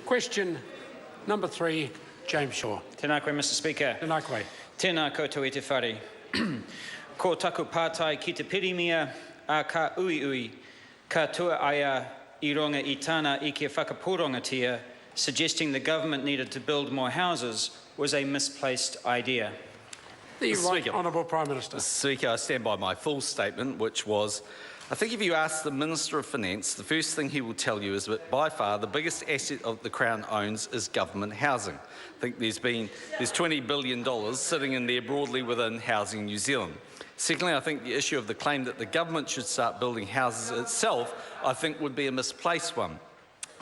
Question number 3, James Shaw. Tēnā koe, Mr Speaker. Tēnā koe. Tēnā koutou i te whare. Ko taku pātai ki te pirimia a ka ui, ka tua aia I runga I tāna I ke whakapūrongotia, suggesting the government needed to build more houses was a misplaced idea. The Right Honourable Prime Minister. Mr Speaker, I stand by my full statement, which was, I think if you ask the Minister of Finance, the first thing he will tell you is that by far the biggest asset of the Crown owns is government housing. I think there's $20 billion sitting in there broadly within Housing New Zealand. Secondly, I think the issue of the claim that the government should start building houses itself, I think would be a misplaced one.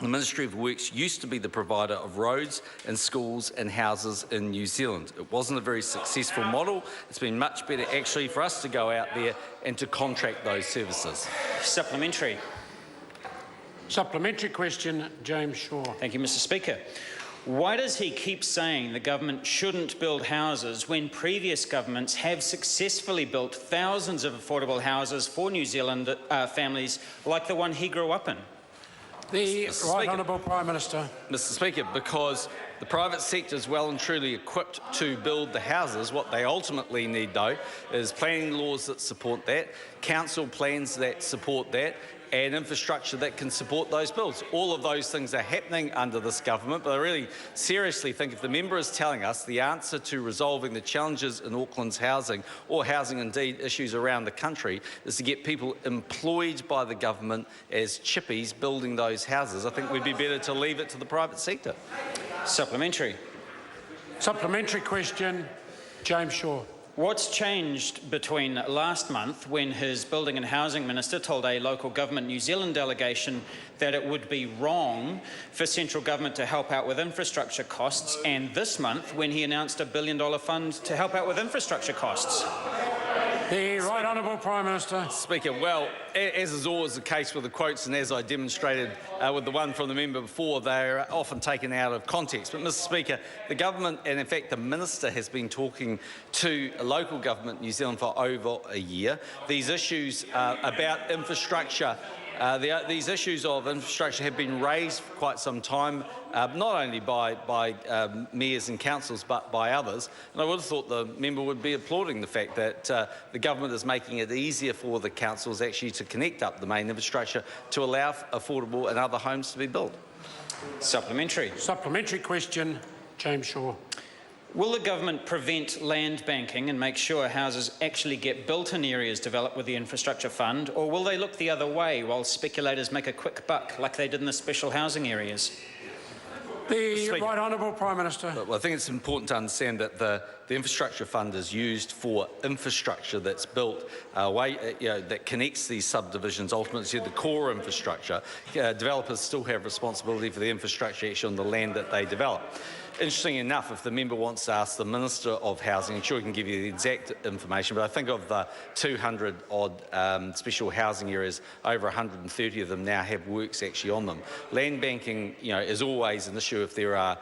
The Ministry of Works used to be the provider of roads and schools and houses in New Zealand. It wasn't a very successful model. It's been much better actually for us to go out there and to contract those services. Supplementary. Supplementary question, James Shaw. Thank you, Mr Speaker. Why does he keep saying the government shouldn't build houses when previous governments have successfully built thousands of affordable houses for New Zealand families like the one he grew up in? The Right Honourable Prime Minister. Mr Speaker, because the private sector is well and truly equipped to build the houses. What they ultimately need, though, is planning laws that support that, council plans that support that, and infrastructure that can support those builds. All of those things are happening under this government, but I really seriously think if the member is telling us the answer to resolving the challenges in Auckland's housing, or housing indeed issues around the country, is to get people employed by the government as chippies building those houses, I think we'd be better to leave it to the private sector. Supplementary. Supplementary question, James Shaw. What's changed between last month when his Building and Housing Minister told a local government New Zealand delegation that it would be wrong for central government to help out with infrastructure costs, and this month when he announced a $1 billion fund to help out with infrastructure costs? The Right Honourable Prime Minister. Speaker, well, as is always the case with the quotes, and as I demonstrated with the one from the member before, they're often taken out of context. But, Mr Speaker, the government, and in fact the Minister, has been talking to local government New Zealand for over a year. These issues about infrastructure, these issues of infrastructure have been raised for quite some time, not only by mayors and councils but by others. And I would have thought the member would be applauding the fact that the government is making it easier for the councils actually to connect up the main infrastructure to allow affordable and other homes to be built. Supplementary. Supplementary question, James Shaw. Will the government prevent land banking and make sure houses actually get built in areas developed with the infrastructure fund, or will they look the other way while speculators make a quick buck like they did in the special housing areas? The Right Honourable Prime Minister. Well, I think it's important to understand that the infrastructure fund is used for infrastructure that's built that connects these subdivisions ultimately to the core infrastructure. Developers still have responsibility for the infrastructure actually on the land that they develop. Interesting enough, if the member wants to ask the Minister of Housing, I'm sure he can give you the exact information, but I think of the 200-odd special housing areas, over 130 of them now have works actually on them. Land banking, is always an issue if there are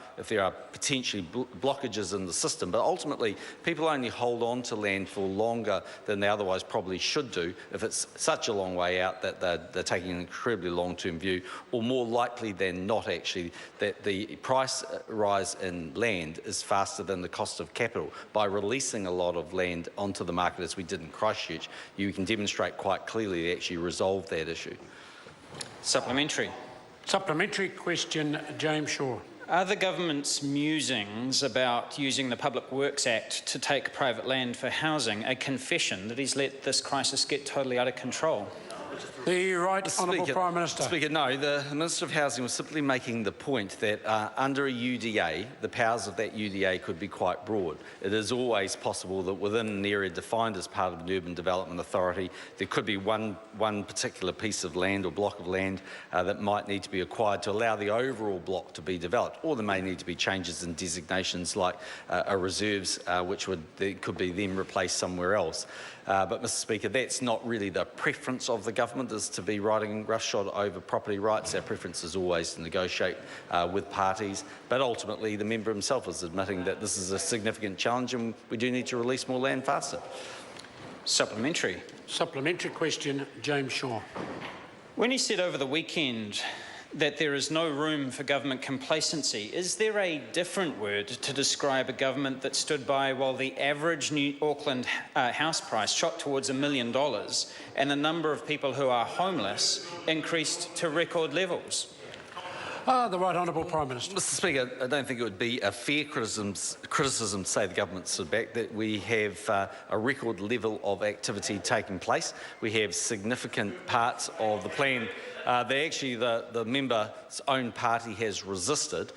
potentially blockages in the system, but ultimately people only hold on to land for longer than they otherwise probably should do if it's such a long way out that they're taking an incredibly long-term view, or more likely than not actually that the price rise in land is faster than the cost of capital. By releasing a lot of land onto the market, as we did in Christchurch, you can demonstrate quite clearly they actually resolve that issue. Supplementary. Supplementary question, James Shaw. Are the government's musings about using the Public Works Act to take private land for housing a confession that he's let this crisis get totally out of control? The Right Honourable Prime Minister. Speaker, no, the Minister of Housing was simply making the point that under a UDA, the powers of that UDA could be quite broad. It is always possible that within an area defined as part of an urban development authority, there could be one particular piece of land or block of land that might need to be acquired to allow the overall block to be developed, or there may need to be changes in designations like reserves, which could be then replaced somewhere else. But, Mr Speaker, that's not really the preference of the government, is to be riding roughshod over property rights. Our preference is always to negotiate with parties, but ultimately the member himself is admitting that this is a significant challenge and we do need to release more land faster. Supplementary. Supplementary question, James Shaw. When he said over the weekend that there is no room for government complacency. Is there a different word to describe a government that stood by while the average New Auckland house price shot towards $1 million and the number of people who are homeless increased to record levels? The Right Honourable Prime Minister. Mr. Speaker, I don't think it would be a fair criticism to say the government stood back, that we have a record level of activity taking place. We have significant parts of the plan that actually the member's own party has resisted.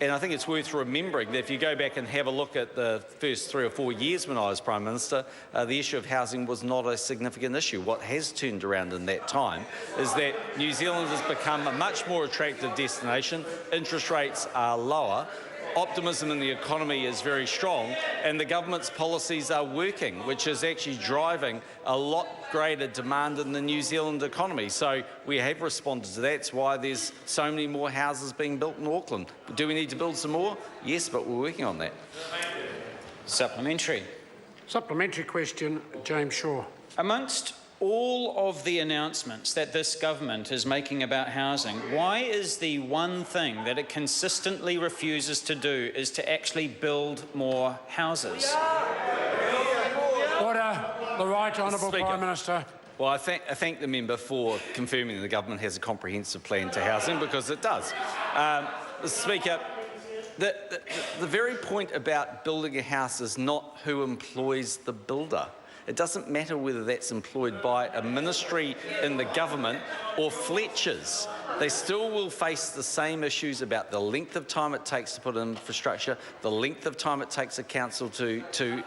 And I think it's worth remembering that if you go back and have a look at the first 3 or 4 years when I was Prime Minister, the issue of housing was not a significant issue. What has turned around in that time is that New Zealand has become a much more attractive destination. Interest rates are lower. Optimism in the economy is very strong, and the government's policies are working, which is actually driving a lot greater demand in the New Zealand economy. So we have responded to that. That's why there's so many more houses being built in Auckland. Do we need to build some more? Yes, but we're working on that. Supplementary. Supplementary question, James Shaw. Amongst all of the announcements that this government is making about housing, why is the one thing that it consistently refuses to do is to actually build more houses? Order. The Right Honourable Prime Minister. Well, I thank the member for confirming that the government has a comprehensive plan to housing, because it does. Mr. Speaker, the very point about building a house is not who employs the builder. It doesn't matter whether that's employed by a ministry in the government or Fletcher's. They still will face the same issues about the length of time it takes to put in infrastructure, the length of time it takes a council to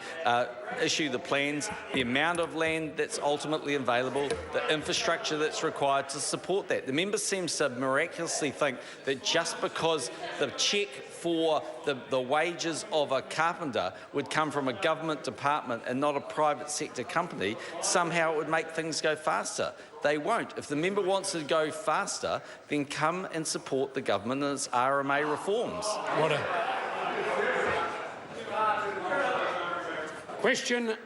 issue the plans, the amount of land that's ultimately available, the infrastructure that's required to support that. The member seems to miraculously think that just because the cheque for the wages of a carpenter would come from a government department and not a private sector company, somehow it would make things go faster. They won't. If the member wants to go faster, then come and support the government and its RMA reforms. Order. Question